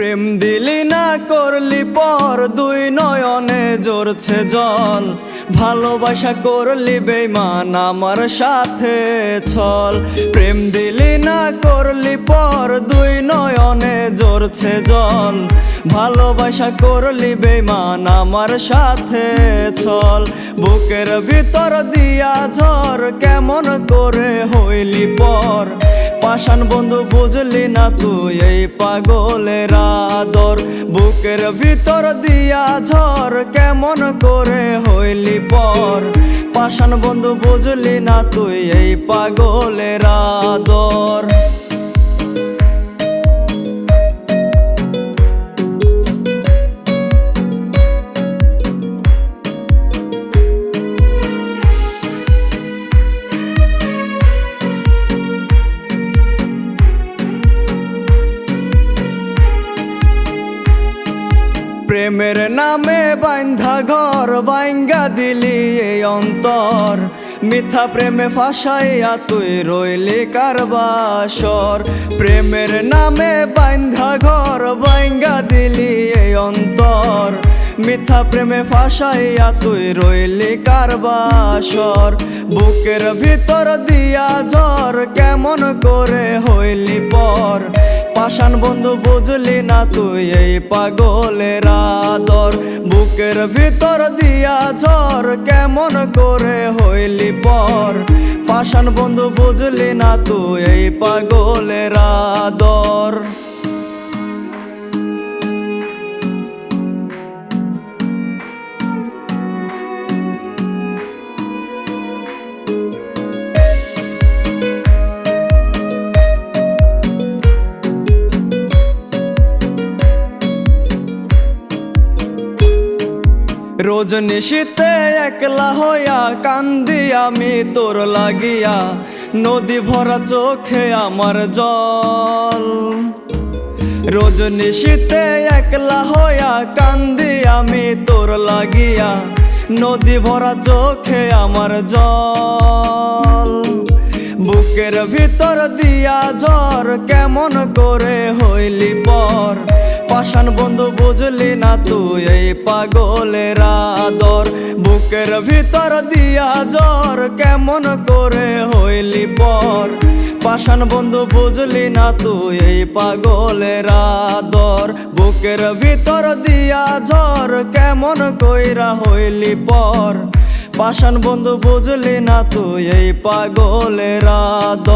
প্রেম দিলি না করলি পর দুই নয়নে ঝরছে জল, ভালোবাসা করলি বেঈমান আমার সাথে ছল। প্রেম দিলি না করলি পর দুই নয়নে ঝরছে জল, ভালোবাসা করলি বেঈমান আমার সাথে ছল। বুকের ভিতর দিয়া ঝড় কেমন করে হইলি পর, পাষাণ বন্ধু বুঝলি না তুই এই পাগলের আদর। বুকের ভিতর দিয়া ঝড় কেমন করে হইলি পর, পাষাণ বন্ধু বুঝলি না তুই এই পাগলের আদর। প্রেমের নামে বান্ধা ঘর ভাঙ্গা দিলি এই অন্তর, মিথ্যা প্রেমে ফাঁসাইয়া তুই রইলি কারবাসর। প্রেমের নামে বান্ধা ঘর ভাঙ্গা দিলি এই অন্তর, মিথ্যা প্রেমে ফাঁসাইয়া তুই রইলি কারবাসর। বুকের ভিতর দিয়া ঝড় কেমন করে হইলি পর, পাষাণ বন্ধু বুঝলি না তুই এই পাগলের আদর। বুকের ভিতর দিয়া ঝড় কেমন করে হইলি পর, পাষাণ বন্ধু বুঝলি না তুই এই পাগলের আদর। রোজ নিশীতে একলা হইয়া কান্দি আমি তোর লাগিয়া, নদী ভরা চোখে আমার জল। রোজ নিশীতে একলা হইয়া কান্দি আমি তোর লাগিয়া, নদী ভরা চোখে আমার জল। বুকের ভিতর দিয়া ঝড় কেমন করে হইলি পর, পাষাণ বন্ধু বুঝলি না তুই এই পাগলের আদর। বুকের ভিতর দিয়া ঝড় কেমন করে হইলি পর, পাষাণ বন্ধু বুঝলি না তুই এই পাগলের আদর। বুকের ভিতর দিয়া ঝড় কেমন কইরা হইলি পর, পাষাণ বন্ধু বুঝলি না তুই এই পাগলের আদর।